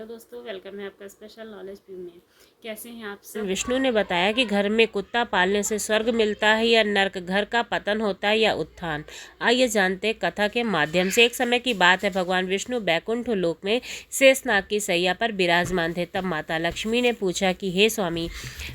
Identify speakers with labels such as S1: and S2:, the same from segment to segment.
S1: Hello दोस्तों, welcome है आपका स्पेशल नॉलेज व्यू में। कैसे हैं आप सब।
S2: विष्णु ने बताया कि घर में कुत्ता पालने से स्वर्ग मिलता है या नर्क, घर का पतन होता है या उत्थान। आइए जानते हैं कथा के माध्यम से। एक समय की बात है, भगवान विष्णु बैकुंठ लोक में शेषनाग की सैया पर विराजमान थे। तब माता लक्ष्मी ने पूछा कि हे स्वामी,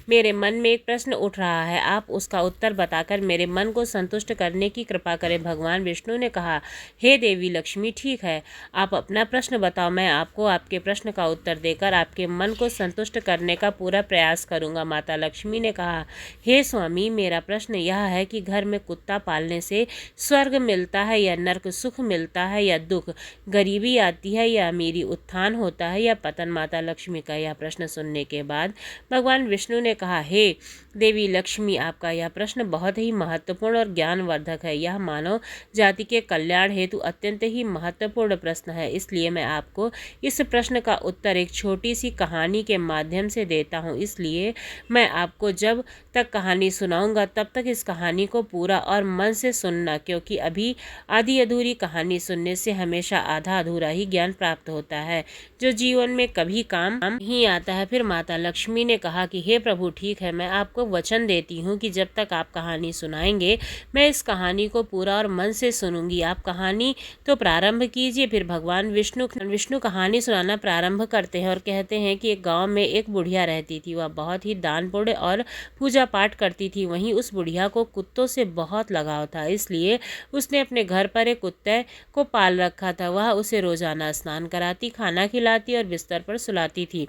S2: मेरे मन में एक प्रश्न उठ रहा है, आप उसका उत्तर बताकर मेरे मन को संतुष्ट करने की कृपा करें। भगवान विष्णु ने कहा, हे देवी लक्ष्मी, ठीक है, आप अपना प्रश्न बताओ, मैं आपको आपके प्रश्न का उत्तर देकर आपके मन को संतुष्ट करने का पूरा प्रयास करूंगा। माता लक्ष्मी ने कहा, हे स्वामी, मेरा प्रश्न यह है कि घर में कुत्ता पालने से स्वर्ग मिलता है या नरक, सुख मिलता है या दुख, गरीबी आती है या अमीरी, उत्थान होता है या पतन। माता लक्ष्मी का यह प्रश्न सुनने के बाद भगवान विष्णु ने कहा, हे देवी लक्ष्मी, आपका यह प्रश्न बहुत ही महत्वपूर्ण और ज्ञानवर्धक है। यह मानव जाति के कल्याण हेतु अत्यंत ही महत्वपूर्ण प्रश्न है। इसलिए मैं आपको इस प्रश्न का उत्तर एक छोटी सी कहानी के माध्यम से देता हूँ। इसलिए मैं आपको जब तक कहानी सुनाऊंगा तब तक इस कहानी को पूरा और मन से सुनना, क्योंकि अभी आधी अधूरी कहानी सुनने से हमेशा आधा अधूरा ही ज्ञान प्राप्त होता है, जो जीवन में कभी काम नहीं आता है। फिर माता लक्ष्मी ने कहा कि हे प्रभु, ठीक है, मैं आपको वचन देती हूँ कि जब तक आप कहानी सुनाएंगे मैं इस कहानी को पूरा और मन से सुनूंगी। आप कहानी तो प्रारंभ कीजिए। फिर भगवान विष्णु कहानी सुनाना प्रारंभ करते हैं और कहते हैं कि एक गांव में एक बुढ़िया रहती थी। वह बहुत ही दान पुण्य और पूजा पाठ करती थी। वहीं उस बुढ़िया को कुत्तों से बहुत लगाव था, इसलिए उसने अपने घर पर एक कुत्ते को पाल रखा था। वह उसे रोजाना स्नान कराती, खाना खिलाती और बिस्तर पर सुलाती थी।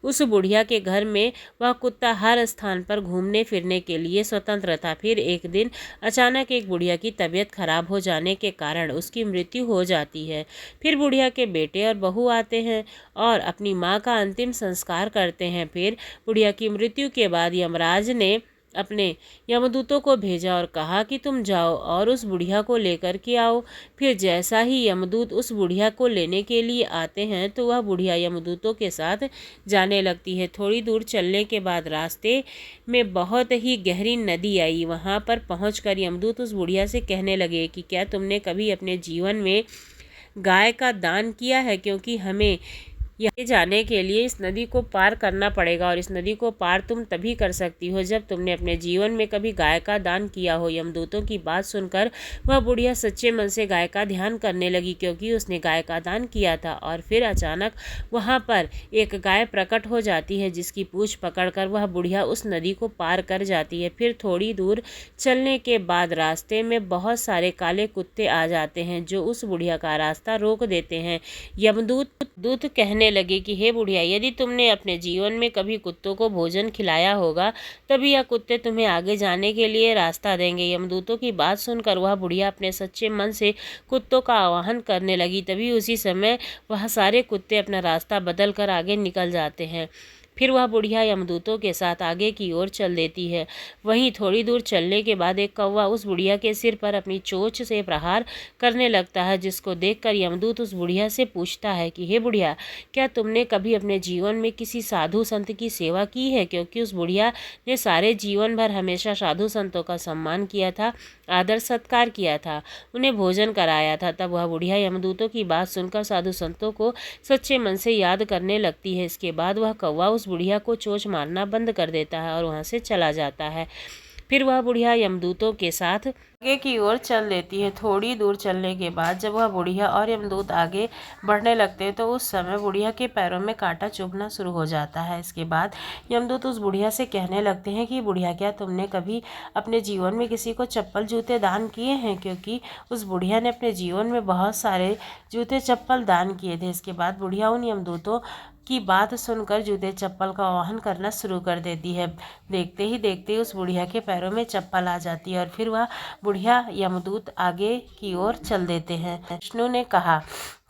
S2: उस बुढ़िया के घर में वह कुत्ता हर स्थान पर घूमने फिरने के लिए स्वतंत्र था। फिर एक दिन अचानक एक बुढ़िया की तबीयत खराब हो जाने के कारण उसकी मृत्यु हो जाती है। फिर बुढ़िया के बेटे और बहू आते हैं और अपनी माँ का अंतिम संस्कार करते हैं। फिर बुढ़िया की मृत्यु के बाद यमराज ने अपने यमदूतों को भेजा और कहा कि तुम जाओ और उस बुढ़िया को लेकर के आओ। फिर जैसा ही यमदूत उस बुढ़िया को लेने के लिए आते हैं तो वह बुढ़िया यमदूतों के साथ जाने लगती है। थोड़ी दूर चलने के बाद रास्ते में बहुत ही गहरी नदी आई। वहां पर पहुंचकर यमदूत उस बुढ़िया से कहने लगे कि क्या तुमने कभी अपने जीवन में गाय का दान किया है, क्योंकि हमें यहाँ जाने के लिए इस नदी को पार करना पड़ेगा और इस नदी को पार तुम तभी कर सकती हो जब तुमने अपने जीवन में कभी गाय का दान किया हो। यमदूतों की बात सुनकर वह बुढ़िया सच्चे मन से गाय का ध्यान करने लगी, क्योंकि उसने गाय का दान किया था। और फिर अचानक वहाँ पर एक गाय प्रकट हो जाती है, जिसकी पूंछ पकड़कर वह बुढ़िया उस नदी को पार कर जाती है। फिर थोड़ी दूर चलने के बाद रास्ते में बहुत सारे काले कुत्ते आ जाते हैं, जो उस बुढ़िया का रास्ता रोक देते हैं। यमदूत कहने लगे कि हे बुढ़िया, यदि तुमने अपने जीवन में कभी कुत्तों को भोजन खिलाया होगा तभी यह कुत्ते तुम्हें आगे जाने के लिए रास्ता देंगे। यमदूतों की बात सुनकर वह बुढ़िया अपने सच्चे मन से कुत्तों का आवाहन करने लगी। तभी उसी समय वह सारे कुत्ते अपना रास्ता बदल कर आगे निकल जाते हैं। फिर वह बुढ़िया यमदूतों के साथ आगे की ओर चल देती है। वहीं थोड़ी दूर चलने के बाद एक कौवा उस बुढ़िया के सिर पर अपनी चोंच से प्रहार करने लगता है, जिसको देखकर यमदूत उस बुढ़िया से पूछता है कि हे बुढ़िया, क्या तुमने कभी अपने जीवन में किसी साधु संत की सेवा की है, क्योंकि उस बुढ़िया ने सारे जीवन भर हमेशा साधु संतों का सम्मान किया था, आदर सत्कार किया था, उन्हें भोजन कराया था। तब वह बुढ़िया यमदूतों की बात सुनकर साधु संतों को सच्चे मन से याद करने लगती है। इसके बाद वह कौवा उस बुढ़िया को चोंच मारना बंद कर देता है और वहाँ से चला जाता है। फिर वह बुढ़िया यमदूतों के साथ आगे की ओर चल देती है। थोड़ी दूर चलने के बाद जब वह बुढ़िया और यमदूत आगे बढ़ने लगते हैं तो उस समय बुढ़िया के पैरों में कांटा चुभना शुरू हो जाता है। इसके बाद यमदूत उस बुढ़िया से कहने लगते हैं कि बुढ़िया, क्या तुमने कभी अपने जीवन में किसी को चप्पल जूते दान किए हैं, क्योंकि उस बुढ़िया ने अपने जीवन में बहुत सारे जूते चप्पल दान किए थे। इसके बाद बुढ़िया उन यमदूतों की बात सुनकर जूते चप्पल का आह्वान करना शुरू कर देती है। देखते ही देखते उस बुढ़िया के पैरों में चप्पल आ जाती है और फिर वह बुढ़िया यमदूत आगे की ओर चल देते हैं। विष्णु ने कहा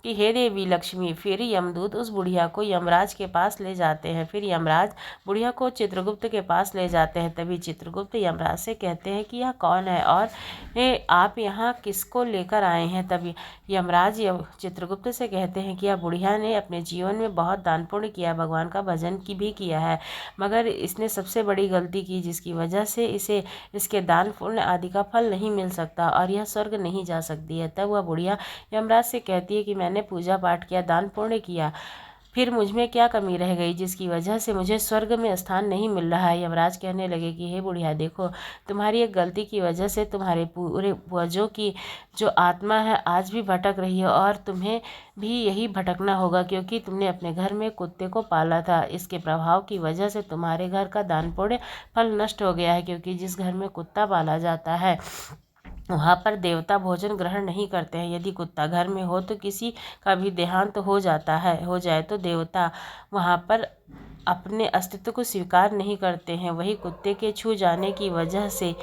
S2: कि हे देवी लक्ष्मी। फिर यमदूत उस बुढ़िया को यमराज के पास ले जाते हैं। फिर यमराज बुढ़िया को चित्रगुप्त के पास ले जाते हैं। तभी चित्रगुप्त यमराज से कहते हैं कि यह कौन है और आप यहाँ किसको लेकर आए हैं। तभी यमराज चित्रगुप्त से कहते हैं कि यह बुढ़िया ने अपने जीवन में बहुत दान पुण्य किया, भगवान का भजन भी किया है, मगर इसने सबसे बड़ी गलती की, जिसकी वजह से इसे इसके दान पुण्य आदि का फल नहीं मिल सकता और यह स्वर्ग नहीं जा सकती है। तब वह बुढ़िया यमराज से कहती है कि मैंने पूजा पाठ किया, दान पुण्य किया, फिर मुझ में क्या कमी रह गई जिसकी वजह से मुझे स्वर्ग में स्थान नहीं मिल रहा है। यमराज कहने लगे कि हे बुढ़िया, देखो, तुम्हारी एक गलती की वजह से तुम्हारे पूरे पूर्वजों की जो आत्मा है आज भी भटक रही है, और तुम्हें भी यही भटकना होगा, क्योंकि तुमने अपने घर में कुत्ते को पाला था। इसके प्रभाव की वजह से तुम्हारे घर का दान पुण्य फल नष्ट हो गया है, क्योंकि जिस घर में कुत्ता पाला जाता है वहाँ पर देवता भोजन ग्रहण नहीं करते हैं। यदि कुत्ता घर में हो तो किसी का भी देहांत हो जाए तो देवता वहाँ पर अपने अस्तित्व को स्वीकार नहीं करते हैं। वही कुत्ते के छू जाने की वजह से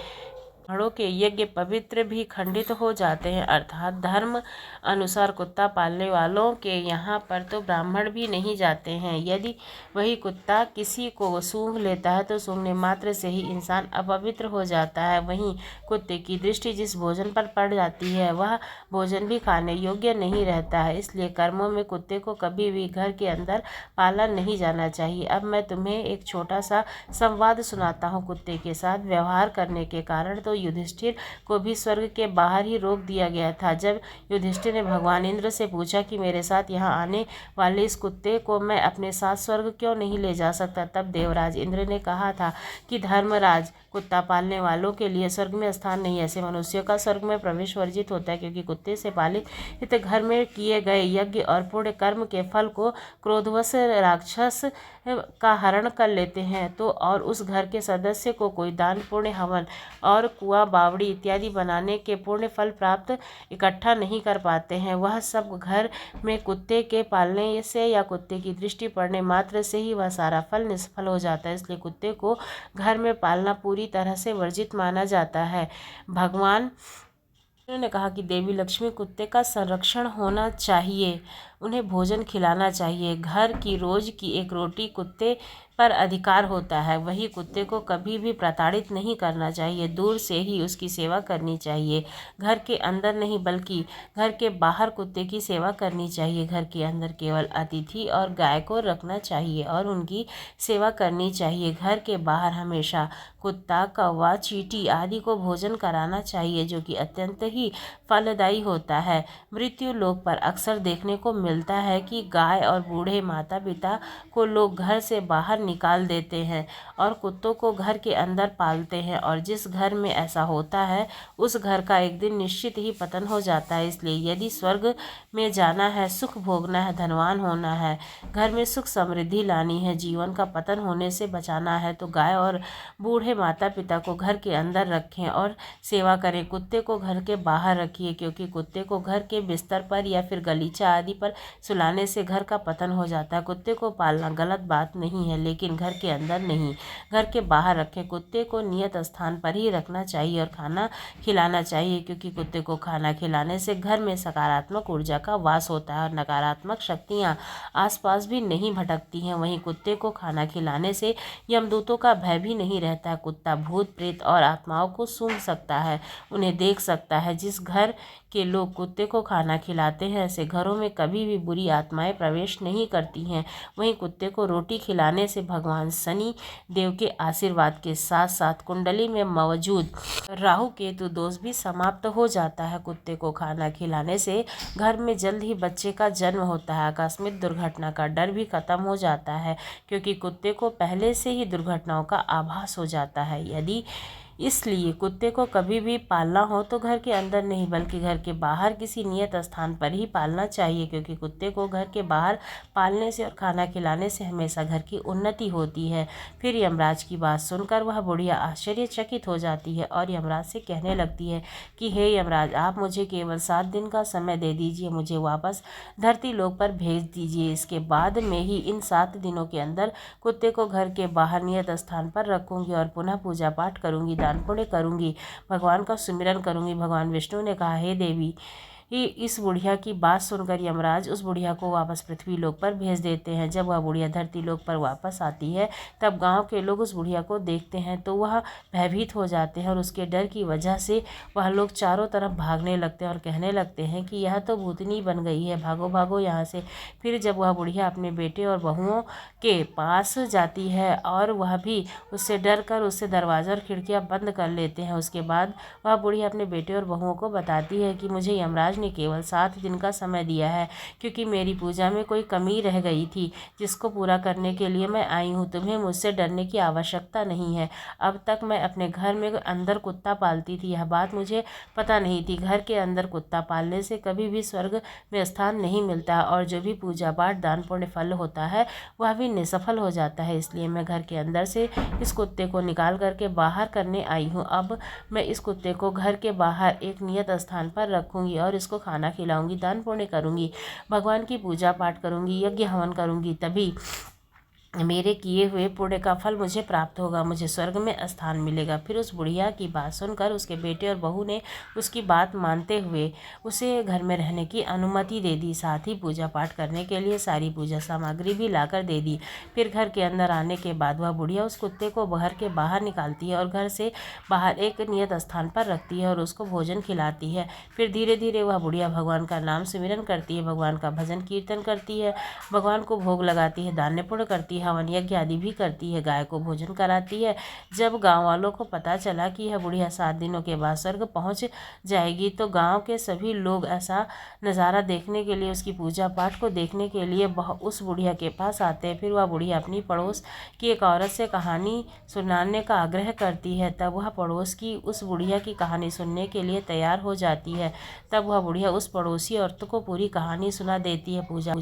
S2: ब्राह्मणों के यज्ञ पवित्र भी खंडित हो जाते हैं। अर्थात धर्म अनुसार कुत्ता पालने वालों के यहाँ पर तो ब्राह्मण भी नहीं जाते हैं। यदि वही कुत्ता किसी को सूंघ लेता है तो सूंघने मात्र से ही इंसान अपवित्र हो जाता है। वहीं कुत्ते की दृष्टि जिस भोजन पर पड़ जाती है वह भोजन भी खाने योग्य नहीं रहता है। इसलिए कर्मों में कुत्ते को कभी भी घर के अंदर पाला नहीं जाना चाहिए। अब मैं तुम्हें एक छोटा सा संवाद सुनाता हूँ। कुत्ते के साथ व्यवहार करने के कारण तो युधिष्ठिर को भी स्वर्ग के बाहर ही रोक दिया गया था। जब युधिष्ठिर ने भगवान इंद्र से पूछा कि मेरे साथ यहाँ आने वाले इस कुत्ते को मैं अपने साथ स्वर्ग क्यों नहीं ले जा सकता, तब देवराज इंद्र ने कहा था कि धर्मराज, कुत्ता पालने वालों के लिए स्वर्ग में स्थान नहीं है। ऐसे मनुष्यों का स्वर्ग में प्रवेश वर्जित होता है, क्योंकि कुत्ते से पालित घर में किए गए यज्ञ और पुण्य कर्म के फल को क्रोधवश राक्षस का हरण कर लेते हैं तो और उस घर के सदस्य को कोई दान, पुण्य, हवन और कुआं, बावड़ी इत्यादि बनाने के पुण्य फल प्राप्त इकट्ठा नहीं कर पाते हैं। वह सब घर में कुत्ते के पालने से या कुत्ते की दृष्टि पड़ने मात्र से ही वह सारा फल निष्फल हो जाता है। इसलिए कुत्ते को घर में पालना पूरी तरह से वर्जित माना जाता है। भगवान ने कहा कि देवी लक्ष्मी कुत्ते का संरक्षण होना चाहिए, उन्हें भोजन खिलाना चाहिए। घर की रोज की एक रोटी कुत्ते पर अधिकार होता है। वही कुत्ते को कभी भी प्रताड़ित नहीं करना चाहिए, दूर से ही उसकी सेवा करनी चाहिए। घर के अंदर नहीं बल्कि घर के बाहर कुत्ते की सेवा करनी चाहिए। घर के अंदर केवल अतिथि और गाय को रखना चाहिए और उनकी सेवा करनी चाहिए। घर के बाहर हमेशा कुत्ता, कौवा, चींटी आदि को भोजन कराना चाहिए, जो कि अत्यंत ही फलदायी होता है। मृत्यु लोक पर अक्सर देखने को मिलता है कि गाय और बूढ़े माता पिता को लोग घर से बाहर निकाल देते हैं और कुत्तों को घर के अंदर पालते हैं, और जिस घर में ऐसा होता है उस घर का एक दिन निश्चित ही पतन हो जाता है। इसलिए यदि स्वर्ग में जाना है, सुख भोगना है, धनवान होना है, घर में सुख समृद्धि लानी है, जीवन का पतन होने से बचाना है, तो गाय और बूढ़े माता पिता को घर के अंदर रखें और सेवा करें। कुत्ते को घर के बाहर रखिए, क्योंकि कुत्ते को घर के बिस्तर पर या फिर गलीचा आदि पर सुलाने से घर का पतन हो जाता है। कुत्ते को पालना गलत बात नहीं है, लेकिन घर के अंदर नहीं, घर के बाहर रखें। कुत्ते को नियत स्थान पर ही रखना चाहिए और खाना खिलाना चाहिए, क्योंकि कुत्ते को खाना खिलाने से घर में सकारात्मक ऊर्जा का वास होता है और नकारात्मक शक्तियाँ आसपास भी नहीं भटकती हैं। वहीं कुत्ते को खाना खिलाने से यमदूतों का भय भी नहीं रहता है। कुत्ता भूत, प्रेत और आत्माओं को सूंघ सकता है, उन्हें देख सकता है। जिस घर के लोग कुत्ते को खाना खिलाते हैं ऐसे घरों में कभी भी बुरी आत्माएं प्रवेश नहीं करती हैं। वहीं कुत्ते को रोटी खिलाने से भगवान शनि देव के आशीर्वाद के साथ साथ कुंडली में मौजूद राहु केतु दोष भी समाप्त हो जाता है। कुत्ते को खाना खिलाने से घर में जल्द ही बच्चे का जन्म होता है। आकस्मिक दुर्घटना का डर भी खत्म हो जाता है, क्योंकि कुत्ते को पहले से ही दुर्घटनाओं का आभास हो जाता है। यदि इसलिए कुत्ते को कभी भी पालना हो तो घर के अंदर नहीं बल्कि घर के बाहर किसी नियत स्थान पर ही पालना चाहिए, क्योंकि कुत्ते को घर के बाहर पालने से और खाना खिलाने से हमेशा घर की उन्नति होती है। फिर यमराज की बात सुनकर वह बुढ़िया आश्चर्यचकित हो जाती है और यमराज से कहने लगती है कि हे यमराज, आप मुझे केवल 7 दिन का समय दे दीजिए, मुझे वापस धरती लोक पर भेज दीजिए। इसके बाद में ही इन 7 दिनों के अंदर कुत्ते को घर के बाहर नियत स्थान पर रखूंगी और पुनः पूजा पाठ करूंगी, दान पुण्य करूंगी, भगवान का सुमिरन करूंगी। भगवान विष्णु ने कहा, हे देवी, इस बुढ़िया की बात सुनकर यमराज उस बुढ़िया को वापस पृथ्वी लोक पर भेज देते हैं। जब वह बुढ़िया धरती लोक पर वापस आती है तब गांव के लोग उस बुढ़िया को देखते हैं तो वह भयभीत हो जाते हैं और उसके डर की वजह से वह लोग चारों तरफ भागने लगते हैं और कहने लगते हैं कि यह तो भूतनी बन गई है, भागो भागो यहाँ से। फिर जब वह बुढ़िया अपने बेटे और बहुओं के पास जाती है और वह भी उससे डर कर उससे दरवाज़ा और खिड़कियाँ बंद कर लेते हैं, उसके बाद वह बुढ़िया अपने बेटे और बहुओं को बताती है कि मुझे यमराज ने केवल 7 दिन का समय दिया है, क्योंकि मेरी पूजा में कोई कमी रह गई थी, जिसको पूरा करने के लिए मैं आई हूँ। तुम्हें मुझसे डरने की आवश्यकता नहीं है। अब तक मैं अपने घर में अंदर कुत्ता पालती थी, यह बात मुझे पता नहीं थी। घर के अंदर कुत्ता पालने से कभी भी स्वर्ग में स्थान नहीं मिलता, और जो भी पूजा पाठ दान पुण्य फल होता है वह भी निसफल हो जाता है। इसलिए मैं घर के अंदर से इस कुत्ते को निकाल करके बाहर करने आई हूँ। अब मैं इस कुत्ते को घर के बाहर एक नियत स्थान पर रखूँगी और इसको खाना खिलाऊँगी, दान पुण्य करूँगी, भगवान की पूजा पाठ करूँगी, यज्ञ हवन करूँगी, तभी मेरे किए हुए पुण्य का फल मुझे प्राप्त होगा, मुझे स्वर्ग में स्थान मिलेगा। फिर उस बुढ़िया की बात सुनकर उसके बेटे और बहू ने उसकी बात मानते हुए उसे घर में रहने की अनुमति दे दी, साथ ही पूजा पाठ करने के लिए सारी पूजा सामग्री भी लाकर दे दी। फिर घर के अंदर आने के बाद वह बुढ़िया उस कुत्ते को घर के बाहर निकालती है और घर से बाहर एक नियत स्थान पर रखती है और उसको भोजन खिलाती है। फिर धीरे धीरे वह बुढ़िया भगवान का नाम सिमरन करती है, भगवान का भजन कीर्तन करती है, भगवान को भोग लगाती है, दान पुण्य करती है, हवन यज्ञ आदि भी करती है, गाय को भोजन कराती है। जब गांव वालों को पता चला कि यह बुढ़िया 7 दिनों के बाद स्वर्ग पहुंच जाएगी, तो गांव के सभी लोग ऐसा नज़ारा देखने के लिए, उसकी पूजा पाठ को देखने के लिए उस बुढ़िया के पास आते हैं। फिर वह बुढ़िया अपनी पड़ोस की एक औरत से कहानी सुनाने का आग्रह करती है। तब वह पड़ोस की उस बुढ़िया की कहानी सुनने के लिए तैयार हो जाती है। तब वह बुढ़िया उस पड़ोसी औरत को पूरी कहानी सुना देती है। पूजा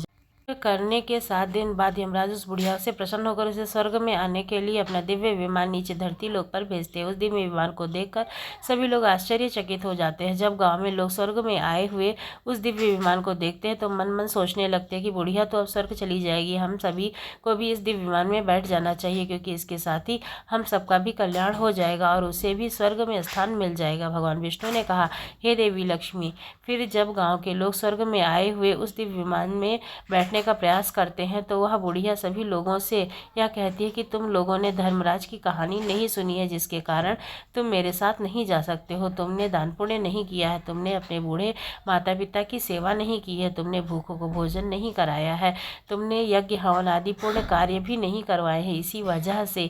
S2: करने के 7 दिन बाद यमराज उस बुढ़िया से प्रसन्न होकर उसे स्वर्ग में आने के लिए अपना दिव्य विमान नीचे धरती लोक पर भेजते हैं। उस दिव्य विमान को देखकर सभी लोग आश्चर्यचकित हो जाते हैं। जब गांव में लोग स्वर्ग में आए हुए उस दिव्य विमान को देखते हैं तो मन मन सोचने लगते हैं कि बुढ़िया तो अब स्वर्ग चली जाएगी, हम सभी को भी इस दिव्य विमान में बैठ जाना चाहिए, क्योंकि इसके साथ ही हम सबका भी कल्याण हो जाएगा और उसे भी स्वर्ग में स्थान मिल जाएगा। भगवान विष्णु ने कहा, हे देवी लक्ष्मी। फिर जब गाँव के लोग स्वर्ग में आए हुए उस दिव्य विमान में बैठने का प्रयास करते हैं तो वह बुढ़िया सभी लोगों से यह कहती है कि तुम लोगों ने धर्मराज की कहानी नहीं सुनी है, जिसके कारण तुम मेरे साथ नहीं जा सकते हो। तुमने दान पुण्य नहीं किया है, तुमने अपने बूढ़े माता पिता की सेवा नहीं की है, तुमने भूखों को भोजन नहीं कराया है, तुमने यज्ञ हवन आदि पुण्य कार्य भी नहीं करवाए हैं। इसी वजह से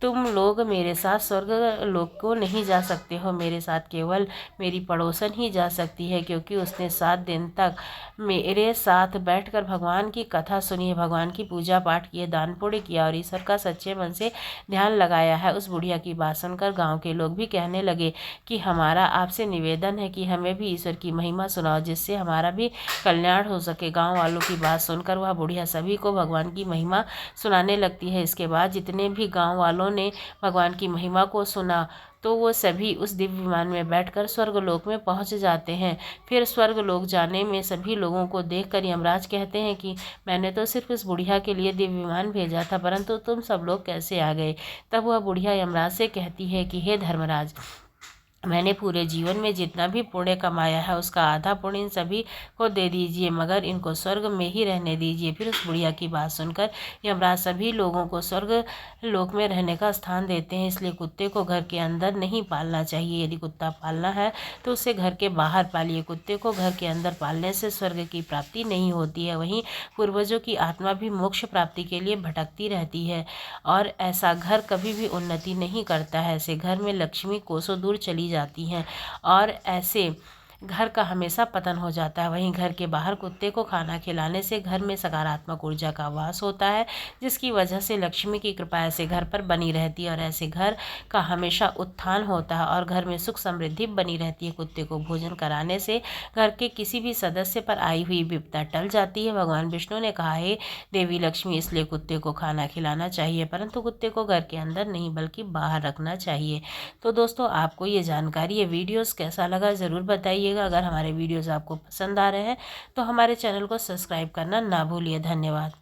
S2: तुम लोग मेरे साथ स्वर्ग लोक को नहीं जा सकते हो। मेरे साथ केवल मेरी पड़ोसन ही जा सकती है, क्योंकि उसने 7 दिन तक मेरे साथ बैठकर भगवान की कथा सुनी है, भगवान की पूजा पाठ किए, दान पुण्य किया और ईश्वर का सच्चे मन से ध्यान लगाया है। उस बुढ़िया की बात सुनकर गांव के लोग भी कहने लगे कि हमारा आपसे निवेदन है कि हमें भी ईश्वर की महिमा सुनाओ, जिससे हमारा भी कल्याण हो सके। गांव वालों की बात सुनकर वह बुढ़िया सभी को भगवान की महिमा सुनाने लगती है। इसके बाद जितने भी गाँव वालों ने भगवान की महिमा को सुना तो वो सभी उस दिव्य विमान में बैठकर स्वर्गलोक में पहुंच जाते हैं। फिर स्वर्गलोक जाने में सभी लोगों को देखकर यमराज कहते हैं कि मैंने तो सिर्फ इस बुढ़िया के लिए दिव्य विमान भेजा था, परंतु तुम सब लोग कैसे आ गए। तब वह बुढ़िया यमराज से कहती है कि हे धर्मराज, मैंने पूरे जीवन में जितना भी पुण्य कमाया है उसका आधा पुण्य इन सभी को दे दीजिए, मगर इनको स्वर्ग में ही रहने दीजिए। फिर उस बुढ़िया की बात सुनकर यमराज सभी लोगों को स्वर्ग लोक में रहने का स्थान देते हैं। इसलिए कुत्ते को घर के अंदर नहीं पालना चाहिए। यदि कुत्ता पालना है तो उसे घर के बाहर पालिए। कुत्ते को घर के अंदर पालने से स्वर्ग की प्राप्ति नहीं होती है, वहीं पूर्वजों की आत्मा भी मोक्ष प्राप्ति के लिए भटकती रहती है और ऐसा घर कभी भी उन्नति नहीं करता है। ऐसे घर में लक्ष्मी कोसों दूर चली जाती हैं और ऐसे घर का हमेशा पतन हो जाता है। वहीं घर के बाहर कुत्ते को खाना खिलाने से घर में सकारात्मक ऊर्जा का वास होता है, जिसकी वजह से लक्ष्मी की कृपा ऐसे घर पर बनी रहती है और ऐसे घर का हमेशा उत्थान होता है और घर में सुख समृद्धि बनी रहती है। कुत्ते को भोजन कराने से घर के किसी भी सदस्य पर आई हुई विपदा टल जाती है। भगवान विष्णु ने कहा है देवी लक्ष्मी, इसलिए कुत्ते को खाना खिलाना चाहिए, परंतु कुत्ते को घर के अंदर नहीं बल्कि बाहर रखना चाहिए। तो दोस्तों, आपको ये जानकारी, ये वीडियोस कैसा लगा ज़रूर बताइए। अगर हमारे वीडियोस आपको पसंद आ रहे हैं तो हमारे चैनल को सब्सक्राइब करना ना भूलिए। धन्यवाद।